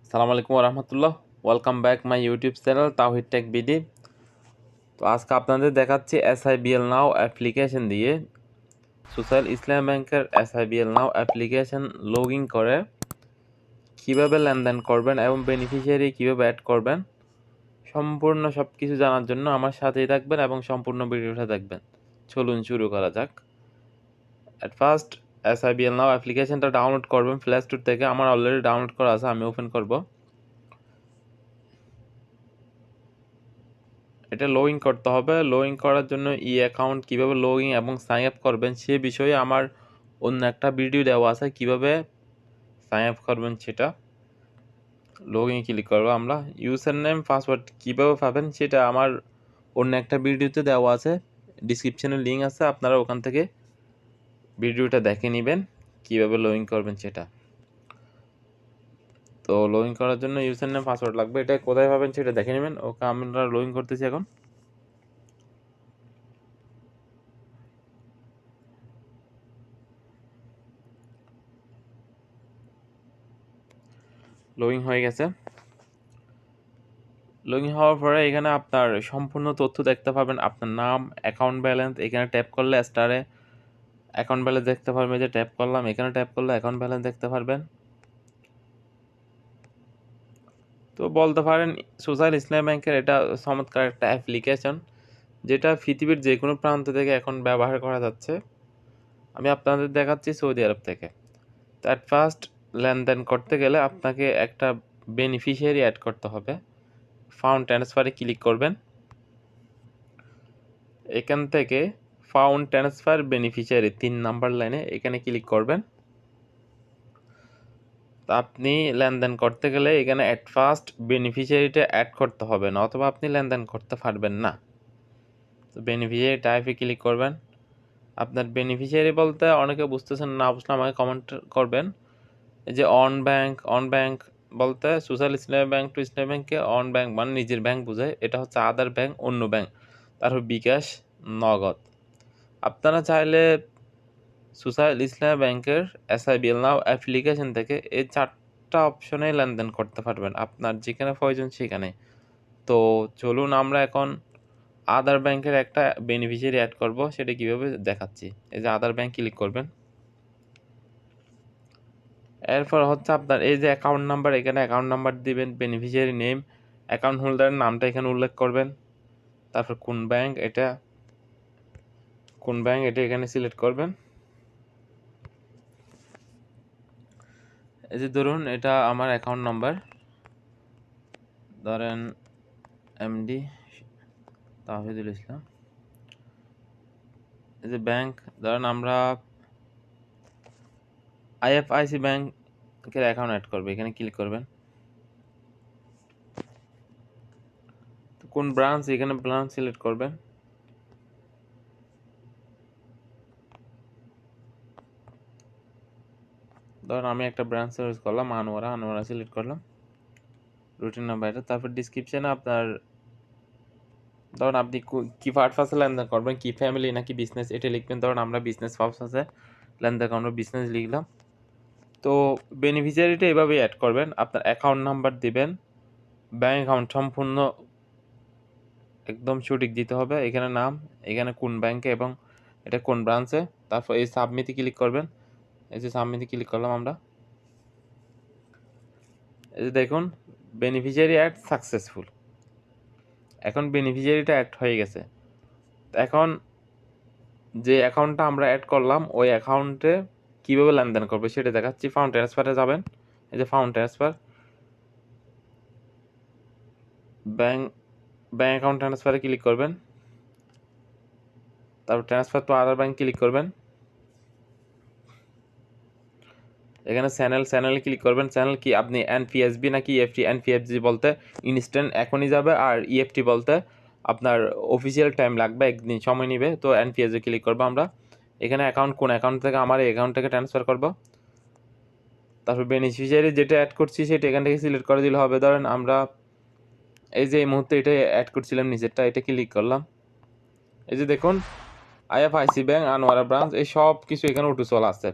আসসালামু আলাইকুম রহমতুল্লাহ। Welcome back my YouTube channel Tawhid tech BD. তো আজকে আপনাদের দেখাচ্ছি এসআইবিএল নাও অ্যাপ্লিকেশন দিয়ে সোশ্যাল ইসলাম ব্যাংকের SIBL now application log in করে কীভাবে লেনদেন করবেন এবং বেনিফিশিয়ারি কীভাবে অ্যাড করবেন সম্পূর্ণ সব কিছু জানার জন্য আমার সাথেই থাকবেন এবং সম্পূর্ণ ভিডিওটা দেখবেন। চলুন শুরু করা যাক। অ্যাট ফার্স্ট এসআইবিএল নাও অ্যাপ্লিকেশনটা ডাউনলোড করবেন প্লে স্টোর থেকে। আমার অলরেডি ডাউনলোড করা আছে, আমি ওপেন করব। এটা লগ ইন করতে হবে। লগ ইন করার জন্য অ্যাকাউন্ট কীভাবে লগ ইন এবং সাইন আপ করবেন সে বিষয়ে আমার অন্য একটা ভিডিও দেওয়া আছে, কীভাবে সাইন আপ করবেন সেটা। লগ ইন ক্লিক করবো আমরা। ইউজার নেম পাসওয়ার্ড কীভাবে পাবেন সেটা আমার অন্য একটা ভিডিওতে দেওয়া আছে, ডিসক্রিপশানে লিঙ্ক আছে, আপনারা ওখান থেকে ভিডিওটা দেখে নেবেন কীভাবে লগ ইন করবেন সেটা। তো লগ ইন করার জন্য ইউজার নেম পাসওয়ার্ড লাগবে, এটা কোথায় পাবেন সেটা দেখে নেবেন। ওকে, আমরা লগ ইন করতেছি এখন। লগ ইন হয়ে গেছে। লগ ইন হওয়ার পরে এখানে আপনার সম্পূর্ণ তথ্য দেখতে পাবেন, আপনার নাম, অ্যাকাউন্ট ব্যালেন্স। এখানে ট্যাপ করলে স্টারে অ্যাকাউন্ট ব্যালেন্স দেখতে পারবেন, যে ট্যাপ করলাম, এখানে ট্যাপ করলে অ্যাকাউন্ট ব্যালেন্স দেখতে পারবেন। তো বলতে পারেন সোশ্যাল ইসলাম ব্যাংকের এটা চমৎকার একটা অ্যাপ্লিকেশন, যেটা পৃথিবীর যে কোনো প্রান্ত থেকে এখন ব্যবহার করা যাচ্ছে। আমি আপনাদের দেখাচ্ছি সৌদি আরব থেকে। তো অ্যাট ফার্স্ট লেনদেন করতে গেলে আপনাকে একটা বেনিফিশিয়ারি অ্যাড করতে হবে। ফান্ড ট্রান্সফারে ক্লিক করবেন। এখান থেকে ফাউন্ড ট্রান্সফার বেনিফিশিয়ারি 3 নাম্বার লাইনে এখানে ক্লিক করবেন। তো আপনি লেনদেন করতে গেলে এখানে অ্যাট ফার্স্ট বেনিফিশিয়ারিটা অ্যাড করতে হবে না, অথবা আপনি লেনদেন করতে পারবেন না। তো বেনিফিশিয়ারি টাইপে ক্লিক করবেন। আপনার বেনিফিশিয়ারি বলতে অনেকে বুঝতেছেন না, বুঝলে আমাকে কমেন্ট করবেন। এই যে অন ব্যাংক বলতে সোশ্যাল ইসলামী ব্যাংক টু ইসলামী ব্যাংকে অন ব্যাংক মানে নিজের ব্যাংক বোঝায়, এটা হচ্ছে আদার ব্যাংক, অন্য ব্যাংক, তারপর বিকাশ, নগদ। আপনারা চাইলে সোশ্যাল ইসলামী ব্যাংকের এসআইবিএল নাও অ্যাপ্লিকেশন থেকে এই 4টা অপশনে লেনদেন করতে পারবেন, আপনার যেখানে প্রয়োজন সেখানে। তো চলুন আমরা এখন আদার ব্যাংকের একটা বেনিফিশিয়ারি অ্যাড করব, সেটা কীভাবে দেখাচ্ছি। এই যে আদার ব্যাংক ক্লিক করবেন। এরপর হচ্ছে আপনার এই যে অ্যাকাউন্ট নাম্বার, এখানে অ্যাকাউন্ট নাম্বার দিবেন। বেনিফিশিয়ারি নেম, অ্যাকাউন্ট হোল্ডারের নামটা এখানে উল্লেখ করবেন। তারপর কোন ব্যাংক এটা এখানে সিলেক্ট করবেন। এই যে ধরুন এটা আমার অ্যাকাউন্ট নাম্বার, ধরেন এমডি তাওহিদুল ইসলাম। এই যে ব্যাংক, ধরেন আমরা আইএফআইসি ব্যাংকের অ্যাকাউন্ট অ্যাড করবে, এখানে ক্লিক করবেন। তো কোন ব্রাঞ্চ, এখানে ব্রাঞ্চ সিলেক্ট করবেন। ধরেন আমি একটা ব্রাঞ্চ সিলেক্ট করলাম, আনোয়ারা সিলেক্ট করলাম, রুটিন নাম্বার এটা। তারপর ডিসক্রিপশানে আপনার ধরুন আপনি কি পারপাসে লেনদেন করবেন, কি ফ্যামিলি নাকি বিজনেস, এটা লিখবেন। ধরুন আমরা বিজনেস পারপাসে লেনদেন, আমরা বিজনেস লিখলাম। তো বেনিফিশিয়ারিটা এভাবেই অ্যাড করবেন। আপনার অ্যাকাউন্ট নাম্বার দিবেন, ব্যাঙ্ক অ্যাকাউন্ট সম্পূর্ণ একদম সঠিক দিতে হবে, এখানে নাম, এখানে কোন ব্যাংকে এবং এটা কোন ব্রাঞ্চে। তারপর এই সাবমিটে ক্লিক করবেন। এই যে সাবমিটে ক্লিক করলাম আমরা। এই যে দেখুন বেনিফিশিয়ারি অ্যাড সাকসেসফুল। এখন বেনিফিশিয়ারিটা অ্যাড হয়ে গেছে। এখন যে অ্যাকাউন্টটা আমরা অ্যাড করলাম ওই অ্যাকাউন্টে কীভাবে লেনদেন করবে সেটা দেখাচ্ছি। ফান্ড ট্রান্সফারে যাবেন। এই যে ফান্ড ট্রান্সফার, ব্যাংক অ্যাকাউন্ট ট্রান্সফারে ক্লিক করবেন। তারপর transfer to other bank click করবেন। এখানে চ্যানেলে ক্লিক করবেন। চ্যানেল কি আপনি এনপিএসবি নাকি ইএফটি? এনপিএসবি বলতে ইনস্ট্যান্ট এখনই যাবে, আর ইএফটি বলতে আপনার অফিসিয়াল টাইম লাগবে, একদিন সময় নেবে। তো এনপিএসবি ক্লিক করবো আমরা। এখানে অ্যাকাউন্ট কোন অ্যাকাউন্ট থেকে, আমার এই অ্যাকাউন্ট থেকে ট্রান্সফার করব। তারপর বেনিফিশিয়ারি যেটা অ্যাড করছি সেটা এখান থেকে সিলেক্ট করে দিলে হবে। ধরেন আমরা এই যে এই মুহূর্তে এটা অ্যাড করছিলাম নিচেরটা, এটা ক্লিক করলাম। এই যে দেখুন আইএফআইসি ব্যাংক, আনোয়ারা ব্রাঞ্চ, এই সব কিছু এখানে উঠে চলে আসছে।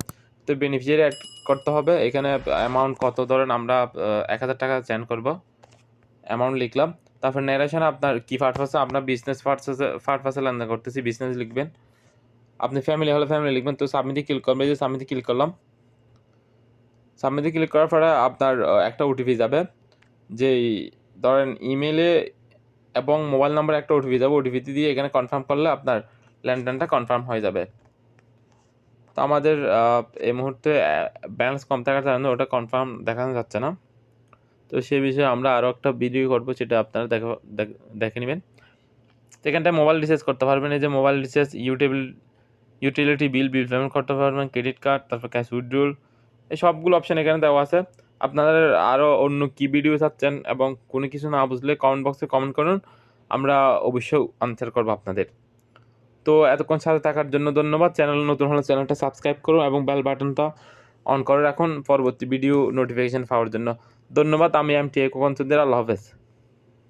তো বেনিফিশিয়ারি অ্যাড করতে হবে। এখানে অ্যামাউন্ট কত, ধরেন আমরা 1000 টাকা সেন্ড করব, অ্যামাউন্ট লিখলাম। তারপর ন্যারেশনে আপনার কী পারপাসে, আপনার বিজনেস পারপাসে লেনদেন করতেছি, বিজনেস লিখবেন। আপনি ফ্যামিলি হলে ফ্যামিলি লিখবেন। তো সাবমিটে ক্লিক করবেন, যে সাবমিটে ক্লিক করলাম। সাবমিটে ক্লিক করার পরে আপনার একটা ওটিপি যাবে, যেই ধরেন ইমেলে এবং মোবাইল নাম্বারে একটা ওটিপি যাবে। ওটিপিটি দিয়ে এখানে কনফার্ম করলে আপনার লেনদেনটা কনফার্ম হয়ে যাবে। তো আমাদের এই মুহূর্তে ব্যালেন্স কম থাকার কারণে ওটা কনফার্ম দেখানো যাচ্ছে না। তো সেই বিষয়ে আমরা আরও একটা ভিডিও করবো, সেটা আপনারা দেখে নেবেন। তো এখানটায় মোবাইল রিচার্জ করতে পারবেন। এই যে mobile recharge, utility bill payment করতে পারবেন, ক্রেডিট কার্ড, তারপর ক্যাশ উইথড্রল, এই সবগুলো অপশান এখানে দেওয়া আছে। আপনাদের আরও অন্য কী ভিডিও চাচ্ছেন এবং কোনো কিছু না বুঝলে কমেন্ট বক্সে কমেন্ট করুন, আমরা অবশ্যই আনসার করবো আপনাদের। তো এতক্ষণ সাথে থাকার জন্য ধন্যবাদ। চ্যানেল নতুন হলে চ্যানেলটা সাবস্ক্রাইব করুন এবং বেল বাটনটা অন করে রাখুন পরবর্তী ভিডিও নোটিফিকেশান পাওয়ার জন্য। ধন্যবাদ। আমি এম টি খোকন। আল্লাহ হাফেজ।